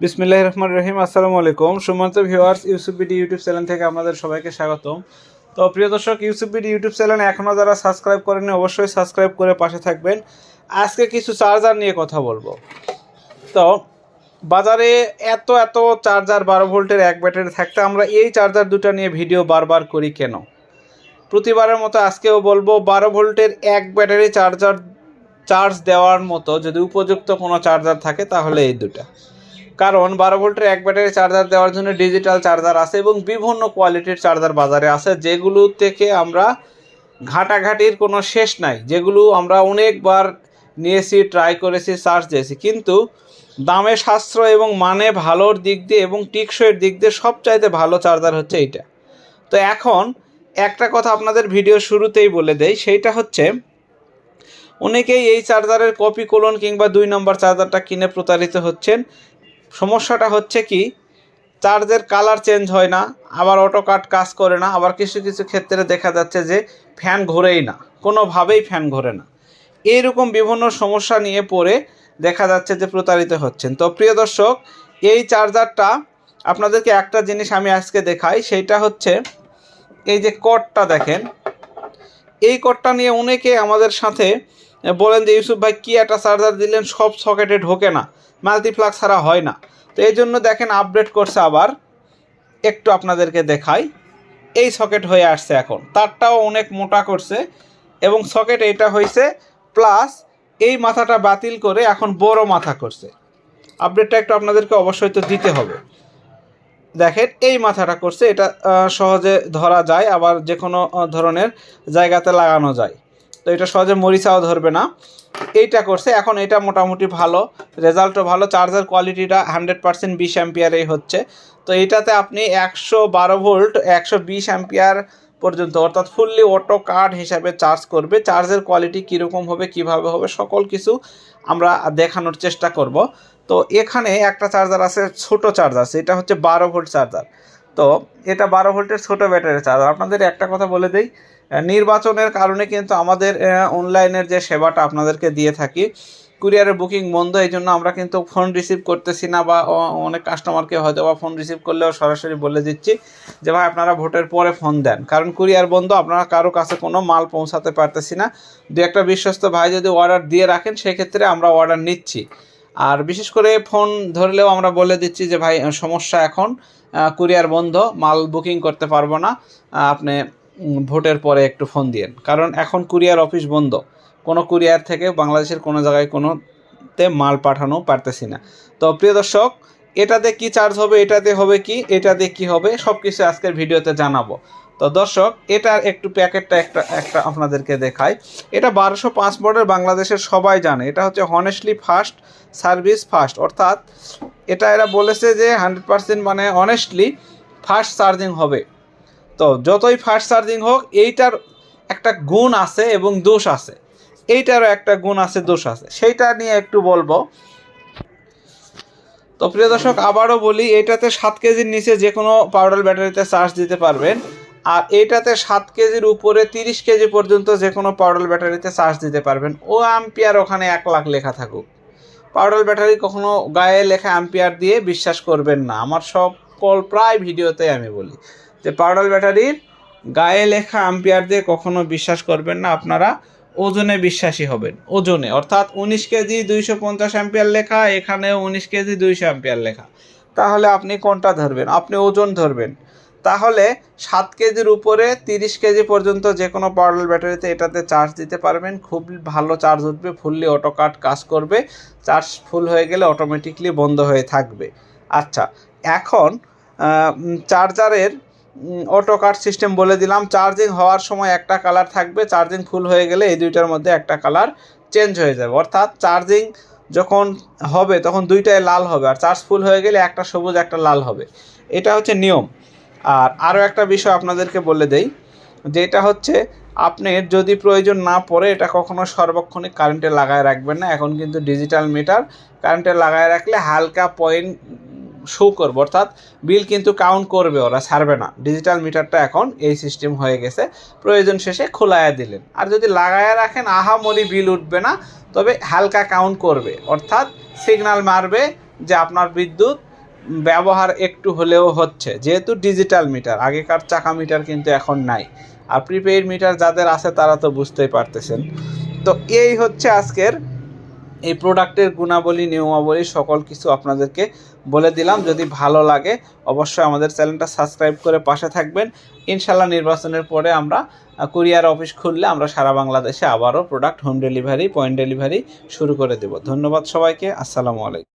বিসমিল্লাহির রহমানির রহিম। আসসালামু আলাইকুম সম্মানিত viewers, Yusuf BD YouTube channel থেকে আপনাদের সবাইকে স্বাগতম। তো প্রিয় দর্শক, ইউসুফ বিডি ইউটিউব চ্যানেল এখনও যারা সাবস্ক্রাইব করেননি অবশ্যই সাবস্ক্রাইব করে পাশে থাকবেন। আজকে কিছু চার্জার নিয়ে কথা বলবো। তো বাজারে এত চার্জার 12 ভোল্টের এক ব্যাটারি থাকতে আমরা এই চার্জার দুটো নিয়ে ভিডিও বারবার করি কেন? প্রতিবারের মতো আজকেও বলবো 12 ভোল্টের এক ব্যাটারি চার্জ দেওয়ার মতো যদি উপযুক্ত কোনো চার্জার থাকে তাহলে এই দুটো। কারণ 12 ভোল্টের এক ব্যাটারি চার্জার দেওয়ার জন্য ডিজিটাল চার্জার আছে এবং বিভিন্ন কোয়ালিটির চার্জার বাজারে আছে, যেগুলো থেকে আমরা ঘাটাঘাটির কোনো শেষ নাই, যেগুলো আমরা অনেকবার নিয়েছি, ট্রাই করেছি, চার্জ দিয়েছি, কিন্তু দামে সাশ্রয় এবং মানে ভালোর দিক দিয়ে এবং টিকসইয়ের দিক দিয়ে সবচাইতে ভালো চার্জার হচ্ছে এইটা। তো এখন একটা কথা আপনাদের ভিডিও শুরুতেই বলে দেই, সেইটা হচ্ছে অনেকেই এই চার্জারের কপি কোলন কিংবা 2 নম্বর চার্জারটা কিনে প্রতারিত হচ্ছেন। সমস্যাটা হচ্ছে কি, চার্জের কালার চেঞ্জ হয় না, আবার অটো কাট কাজ করে না, আবার কিছু ক্ষেত্রে দেখা যাচ্ছে যে ফ্যান ঘোরেই না, কোনোভাবেই ফ্যান ঘোরে না। এইরকম বিভিন্ন সমস্যা নিয়ে পড়ে দেখা যাচ্ছে যে প্রতারিত হচ্ছেন। তো প্রিয় দর্শক, এই চার্জারটা আপনাদেরকে একটা জিনিস আমি আজকে দেখাই, সেইটা হচ্ছে এই যে কর্ডটা দেখেন, এই কর্ডটা নিয়ে অনেকে আমাদের সাথে বলেন যে ইউসুফ ভাই কী একটা চার্জার দিলেন, সব সকেটে ঢোকে না, মাল্টিপ্লাগ ছাড়া হয় না। তো এই জন্য দেখেন আপডেট করছে, আবার একটু আপনাদেরকে দেখাই। এই সকেট হয়ে আসছে, এখন তারটাও অনেক মোটা করছে এবং সকেট এটা হয়েছে, প্লাস এই মাথাটা বাতিল করে এখন বড় মাথা করছে। আপডেটটা একটু আপনাদেরকে অবশ্যই তো দিতে হবে। দেখেন এই মাথাটা করছে, এটা সহজে ধরা যায়, আবার যে কোনো ধরনের জায়গাতে লাগানো যায়। তো এটা সহজে মরিচাও ধরবে না। এইটা করছে, এখন এটা মোটামুটি ভালো, রেজাল্টও ভালো, চার্জার কোয়ালিটিটা 100% 20 অ্যাম্পিয়ারেই হচ্ছে। তো এটাতে আপনি 112 ভোল্ট 120 অ্যাম্পিয়ার পর্যন্ত, অর্থাৎ ফুললি অটো কাট হিসাবে চার্জ করবে। চার্জের কোয়ালিটি কীরকম হবে, কিভাবে হবে, সকল কিছু আমরা দেখানোর চেষ্টা করব। তো এখানে একটা চার্জার আছে, ছোট চার্জার, সেটা হচ্ছে 12 ভোল্ট চার্জার। তো এটা 12 ভোল্টের ছোট ব্যাটারি চার্জার। আপনাদের একটা কথা বলে দিই, নির্বাচনের কারণে কিন্তু আমাদের অনলাইনের যে সেবাটা আপনাদেরকে দিয়ে থাকি, কুরিয়ারের বুকিং বন্ধ, এই জন্য আমরা কিন্তু ফোন রিসিভ করতেছি না, বা অনেক কাস্টমারকে হয়তো বা ফোন রিসিভ করলেও সরাসরি বলে দিচ্ছি যে ভাই আপনারা ভোটের পরে ফোন দেন, কারণ কুরিয়ার বন্ধ, আপনারা কারো কাছে কোনো মাল পৌঁছাতে পারতেছি না। দু একটা বিশ্বস্ত ভাই যদি অর্ডার দিয়ে রাখেন সেক্ষেত্রে আমরা অর্ডার নিচ্ছি, আর বিশেষ করে ফোন ধরলেও আমরা বলে দিচ্ছি যে ভাই সমস্যা, এখন কুরিয়ার বন্ধ, মাল বুকিং করতে পারবো না, আপনি ভোটের পরে একটু ফোন দিয়েন, কারণ এখন কুরিয়ার অফিস বন্ধ, কোনো কুরিয়ার থেকে বাংলাদেশের কোনো জায়গায় কোনোতে মাল পাঠানো পারতেছি না। তো প্রিয় দর্শক, এটাতে কি চার্জ হবে, এটাতে হবে কি, এটাতে কি হবে, সব কিছু আজকের ভিডিওতে জানাবো। তো দর্শক, এটার একটু প্যাকেটটা একটা আপনাদেরকে দেখাই। এটা 1205 মডেল, বাংলাদেশের সবাই জানে, এটা হচ্ছে হনেস্টলি ফাস্ট সার্ভিস ফাস্ট, অর্থাৎ এটা এরা বলেছে যে 100% মানে অনেস্টলি ফাস্ট চার্জিং হবে। তো যতই ফাস্ট চার্জিং হোক, এইটার একটা গুণ আছে এবং দোষ আছে, এইটারও একটা গুণ আছে, দোষ আছে, সেইটা নিয়ে একটু বলবো। তো প্রিয় দর্শক, আবারও বলি, এইটাতে 7 কেজির নিচে যে কোনো পাউডার ব্যাটারিতে চার্জ দিতে পারবেন, আর এইটাতে 7 কেজির উপরে 30 কেজি পর্যন্ত যে কোনো পাউডার ব্যাটারিতে চার্জ দিতে পারবেন। ও অ্যাম্পিয়ার ওখানে 1 লাখ লেখা থাকুক, পাউডার ব্যাটারি কখনো গায়ে লেখা অ্যাম্পিয়ার দিয়ে বিশ্বাস করবেন না। আমার সকল প্রায় ভিডিওতে আমি বলি যে পাউডার ব্যাটারির গায়ে লেখা অ্যাম্পিয়ার দিয়ে কখনো বিশ্বাস করবেন না, আপনারা ওজনে বিশ্বাসী হবেন। ওজনে, অর্থাৎ 19 কেজি 250 অ্যাম্পিয়ার লেখা, এখানেও 19 কেজি 200 অ্যাম্পিয়ার লেখা, তাহলে আপনি কোনটা ধরবেন? আপনি ওজন ধরবেন। তাহলে 7 কেজির উপরে 30 কেজি পর্যন্ত যে কোনো পাউডার ব্যাটারিতে এটাতে চার্জ দিতে পারবেন, খুব ভালো চার্জ উঠবে, ফুললি অটো কাট কাজ করবে, চার্জ ফুল হয়ে গেলে অটোমেটিকলি বন্ধ হয়ে থাকবে। আচ্ছা, এখন চার্জারের অটো কাট সিস্টেম বলে দিলাম। চার্জিং হওয়ার সময় একটা কালার থাকবে, চার্জিং ফুল হয়ে গেলে এই দুইটার মধ্যে একটা কালার চেঞ্জ হয়ে যাবে, অর্থাৎ চার্জিং যখন হবে তখন দুইটাই লাল হবে, আর চার্জ ফুল হয়ে গেলে একটা সবুজ একটা লাল হবে। এটা হচ্ছে নিয়ম। আর আরও একটা বিষয় আপনাদেরকে বলে দেই, যেটা হচ্ছে আপনার যদি প্রয়োজন না পড়ে এটা কখনো সর্বক্ষণিক কারেন্টে লাগায় রাখবেন না। এখন কিন্তু ডিজিটাল মিটার, কারেন্টে লাগায় রাখলে হালকা পয়েন্ট শো করবে, অর্থাৎ বিল কিন্তু কাউন্ট করবে, ওরা ছাড়বে না। ডিজিটাল মিটারটা এখন এই সিস্টেম হয়ে গেছে, প্রয়োজন শেষে খোলায়া দিলেন। আর যদি লাগায়া রাখেন আহামরি বিল উঠবে না, তবে হালকা কাউন্ট করবে, অর্থাৎ সিগন্যাল মারবে যে আপনার বিদ্যুৎ ব্যবহার একটু হলেও হচ্ছে, যেহেতু ডিজিটাল মিটার, আগেকার চাকা মিটার কিন্তু এখন নাই। আর প্রিপেইড মিটার যাদের আছে তারা তো বুঝতেই পারতেছেন। তো এই হচ্ছে আজকের এই প্রোডাক্টের গুণাবলী, নিয়মাবলী সকল কিছু আপনাদেরকে বলে দিলাম। যদি ভালো লাগে অবশ্যই আমাদের চ্যানেলটা সাবস্ক্রাইব করে পাশে থাকবেন। ইনশাল্লাহ নির্বাচনের পরে আমরা কুরিয়ার অফিস খুললে আমরা সারা বাংলাদেশে আবারও product home delivery, point delivery শুরু করে দেব। ধন্যবাদ সবাইকে। আসসালামু আলাইকুম।